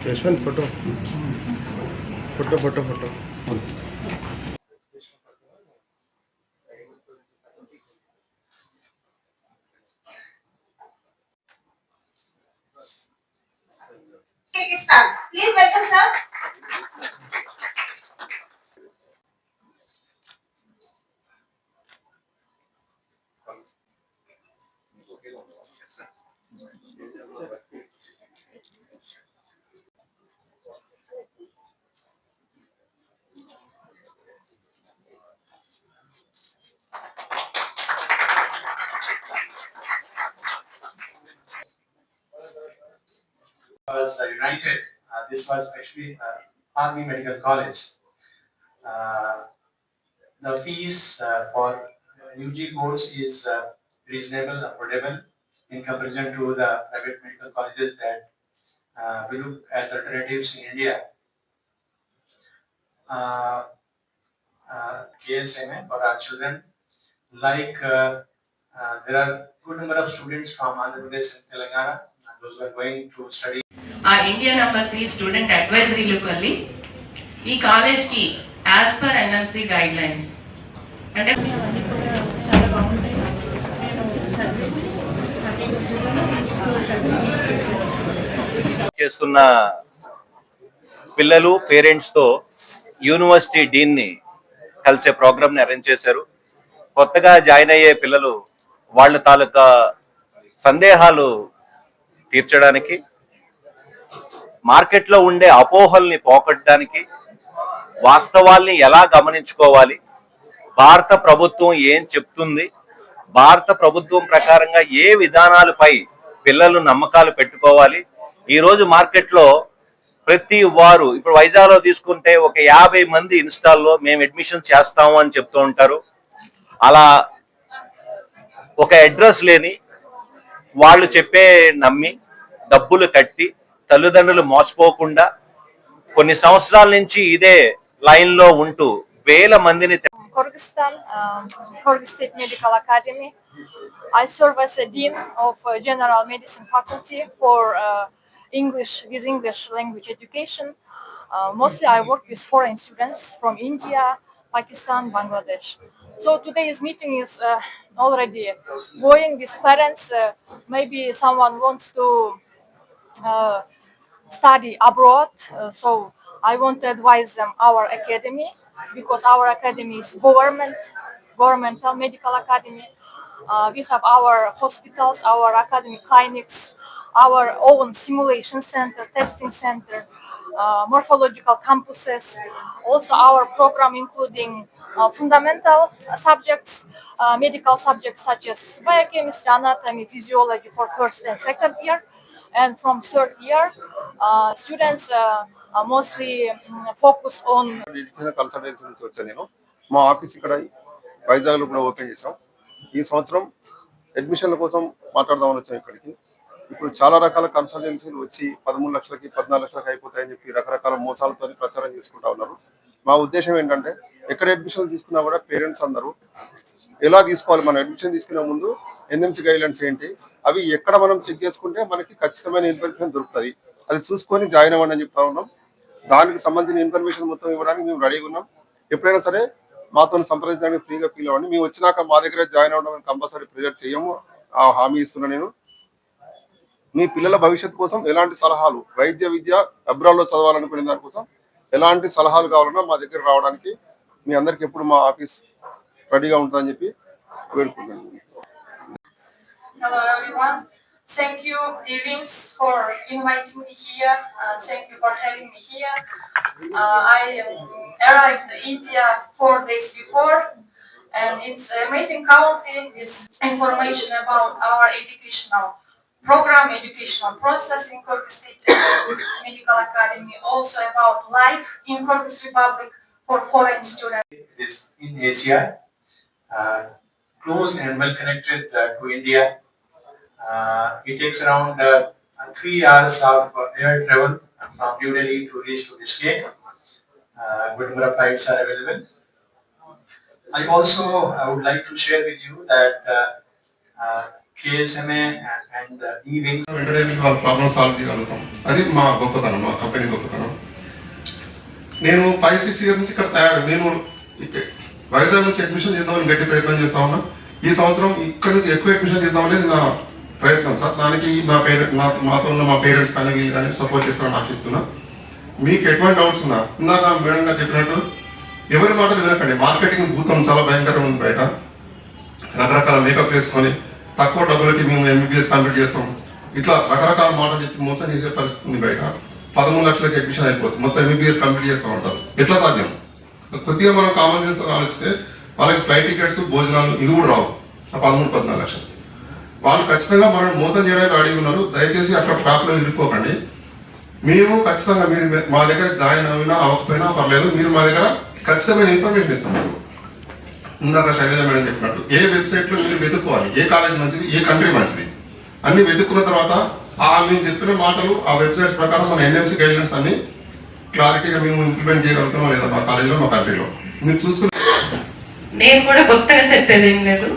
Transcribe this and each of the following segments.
Yashwant photo photo photo photo Please welcome sir. Was united. This was actually Army Medical College. The fees for UG course is reasonable, affordable in comparison to the private medical colleges that we look as alternatives in India. KSMA for our children, like there are good number of students from Andhra Pradesh and Telangana, and those who are going to study. ఆ Indian embassy student అడ్వైజరీలోకి వెళ్ళి ఈ కాలేజ్కి as per NMC guide lines అంటే చాలా బాగుంటాయి. నేను చదివేసి చేస్తున్న పిల్లలు పేరెంట్స్తో యూనివర్సిటీ డీన్ని కలిసే ప్రోగ్రామ్ని అరేంజ్ చేశారు. కొత్తగా జాయిన్ అయ్యే పిల్లలు వాళ్ళ తాలూకా సందేహాలు తీర్చడానికి, మార్కెట్లో ఉండే అపోహల్ని పోగొట్టడానికి, వాస్తవాల్ని ఎలా గమనించుకోవాలి, భారత ప్రభుత్వం ఏం చెప్తుంది, భారత ప్రభుత్వం ప్రకారంగా ఏ విధానాలపై పిల్లలు నమ్మకాలు పెట్టుకోవాలి. ఈరోజు మార్కెట్లో ప్రతి వారు ఇప్పుడు వైజాగ్లో తీసుకుంటే ఒక 50 మంది ఇన్స్టాల్లో మేము అడ్మిషన్ చేస్తాము అని చెప్తూ ఉంటారు. అలా ఒక అడ్రస్ లేని వాళ్ళు చెప్పే నమ్మి డబ్బులు కట్టి తల్లిదండ్రులు మోసపోకుండా కొన్ని సంవత్సరాల నుంచి ఇదే లైన్లో ఉంటూ వేల మందిని. Kyrgyzstan, Kyrgyz State Medical Academy. I serve as a dean of General Medicine Faculty for English language education. Mostly I work with foreign students from India, Pakistan, Bangladesh. So today's meeting is already going with parents. Maybe someone wants to study abroad. So I want to advise them our academy, because our academy is governmental medical academy. We have our hospitals, our academic clinics, our own simulation center, testing center, morphological campuses. Also our program including fundamental subjects, medical subjects such as biochemistry, anatomy, physiology for first and second year. And from third year, students mostly focus on education consultancy నుంచి వచ్చాను నేను. మా office ఇక్కడ వైజాగ్లో కూడా open చేసాం. ఈ సంవత్సరం అడ్మిషన్ల కోసం మాట్లాడదామని వచ్చాం ఇక్కడికి. ఇప్పుడు చాలా రకాల కన్సల్టెన్సీలు వచ్చి 13 లక్షలకి 14 లక్షలకి అయిపోతాయని చెప్పి రకరకాల మోసాలతో ప్రచారం చేసుకుంటా ఉన్నారు. మా ఉద్దేశం ఏంటంటే ఎక్కడ అడ్మిషన్ తీసుకున్నా కూడా పేరెంట్స్ అందరూ ఎలా తీసుకోవాలి, మనం అడ్మిషన్ తీసుకునే ముందు ఎన్ఎంసి గైడ్లైన్స్ ఏంటి, అవి ఎక్కడ మనం చెక్ చేసుకుంటే మనకి ఖచ్చితమైన ఇన్ఫర్మేషన్ దొరుకుతుంది, అది చూసుకొని జాయిన్ అవ్వండి అని చెప్తా ఉన్నాం. దానికి సంబంధించిన ఇన్ఫర్మేషన్ మొత్తం ఇవ్వడానికి మేము రెడీగా ఉన్నాం. ఎప్పుడైనా సరే మాతో సంప్రదించడానికి ఫ్రీగా ఫీల్ అవ్వండి. మేము వచ్చినాక మా దగ్గర జాయిన్ అవ్వడం కంపల్సరీ ప్రెజర్ చేయము, ఆ హామీ ఇస్తున్నా నేను. మీ పిల్లల భవిష్యత్తు కోసం ఎలాంటి సలహాలు, వైద్య విద్య అబ్రాడ్లో చదవాలనుకునే దానికోసం ఎలాంటి సలహాలు కావాలన్నా మా దగ్గర రావడానికి మీ అందరికి ఎప్పుడు మా ఆఫీస్ రెడీగా ఉంటుందని చెప్పి వేడుకుంటున్నాను. Hello everyone. Thank you, Evans, for inviting me here. Thank you for having me here. I arrived in India 4 days before, and it's an amazing country with information about our educational program, educational process in Kyrgyz State Medical Academy, also about life in Kyrgyz Republic for foreign students. It is in Asia, close and well connected to India. It takes around 3 hours of air travel from New Delhi to reach to Bishkek. Good number of flights are available. I also would like to share with you that KSMA and E-Wings వెంటనే వాళ్ళ problem solve చేయగలుగుతాం. అది మా గొప్పతనం, మా company గొప్పతనం. నేను 5-6 years నుంచి ఇక్కడ నేను వైజాగ్ నుంచి అడ్మిషన్ చేద్దామని గట్టి ప్రయత్నం చేస్తా ఉన్నా. ఈ సంవత్సరం ఇక్కడ నుంచి ఎక్కువ అడ్మిషన్ చేద్దామనేది నా ప్రయత్నం సార్. దానికి మాతో ఉన్న మా పేరెంట్స్ కానీ వీళ్ళు కానీ సపోర్ట్ చేస్తారని ఆశిస్తున్నా. మీకు ఎటువంటి డౌట్స్ ఉన్నా ఇందాక మేడం గారు చెప్పినట్టు ఎవరి మాటలు వినకండి. మార్కెటింగ్ భూతం చాలా భయంకరంగా ఉంది బయట. రకరకాల మేకప్ వేసుకొని తక్కువ డబ్బులకి మేము ఎంబీబీఎస్ కంప్లీట్ చేస్తాం, ఇట్లా రకరకాల మాటలు చెప్పి మోసం చేసే పరిస్థితి ఉంది బయట. 13 లక్షలకి అడ్మిషన్ అయిపోతుంది, మొత్తం ఎంబీబీఎస్ కంప్లీట్ చేస్తూ ఉంటారు. ఎట్లా సాధ్యం? కొద్దిగా మనం కామన్ సెన్స్ ఆలోచిస్తే వాళ్ళకి ఫ్లైట్ టికెట్స్, భోజనాలు ఇవి కూడా రావు. 13-14 లక్షలు వాళ్ళు ఖచ్చితంగా మనం మోసం చేయడానికి రెడీ ఉన్నారు. దయచేసి అట్లా ట్రాప్లో ఇరుక్కోకండి. మేము ఖచ్చితంగా మీరు మా దగ్గర జాయిన్ అయినా అవ్వకపోయినా పర్లేదు, మీరు మా దగ్గర ఖచ్చితమైన ఇన్ఫర్మేషన్ ఇస్తాం. ఇందాక శైలజ మేడం చెప్పినట్టు ఏ వెబ్సైట్లో మీరు వెతుక్కోవాలి, ఏ కాలేజ్ మంచిది, ఏ కంట్రీ మంచిది అన్ని వెతుక్కున్న తర్వాత మేము చెప్పిన మాటలు ఆ వెబ్సైట్స్ ప్రకారం మన ఎన్ఎంసీ గైడ్లైన్స్ అన్ని క్లారిటీగా మేము ఇంప్లిమెంట్ చేయగలుగుతున్నాం లేదా మా కాలేజీలో, మా కంట్రీలో మీరు చూసుకుని. నేను కూడా కొత్తగా చెప్పేది ఏం లేదు.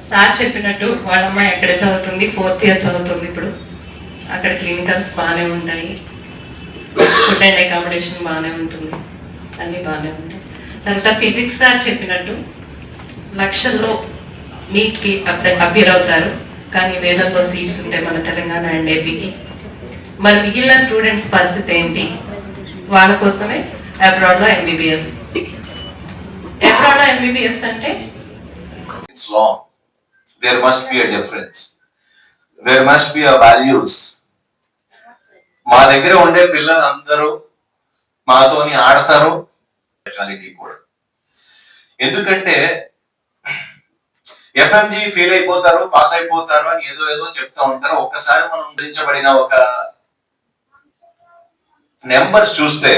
సార్ చెప్పినట్టు వాళ్ళ అమ్మాయి ఎక్కడ చదువుతుంది, 4th ఇయర్ చదువుతుంది ఇప్పుడు. అక్కడ క్లినికల్స్ బాగానే ఉంటాయి, ఫుడ్ అండ్ అకామిడేషన్ బాగానే ఉంటుంది, అన్నీ బాగానే ఉంటాయి. తర్వాత ఫిజిక్స్ సార్ చెప్పినట్టు లక్షల్లో నీట్కి అపియర్ అవుతారు, కానీ వేలల్లో సీట్స్ ఉంటాయి మన తెలంగాణ అండ్ ఏపీకి. మరి మిగిలిన స్టూడెంట్స్ పరిస్థితి ఏంటి? వాళ్ళ కోసమే అబ్రాడ్లో ఎంబీబీఎస్. అబ్రాడ్లో ఎంబీబీఎస్ అంటే It's long. There must be a difference. There must be a values. మా దగ్గర ఉండే పిల్లలు అందరూ మాతోని ఆడతారు, స్పెషాలిటీ కూడా. ఎందుకంటే ఎఫ్ఎంజీ ఫెయిల్ అయిపోతారు, పాస్ అయిపోతారు అని ఏదో ఏదో చెప్తా ఉంటారు. ఒక్కసారి మనం గురించబడిన ఒక నెంబర్స్ చూస్తే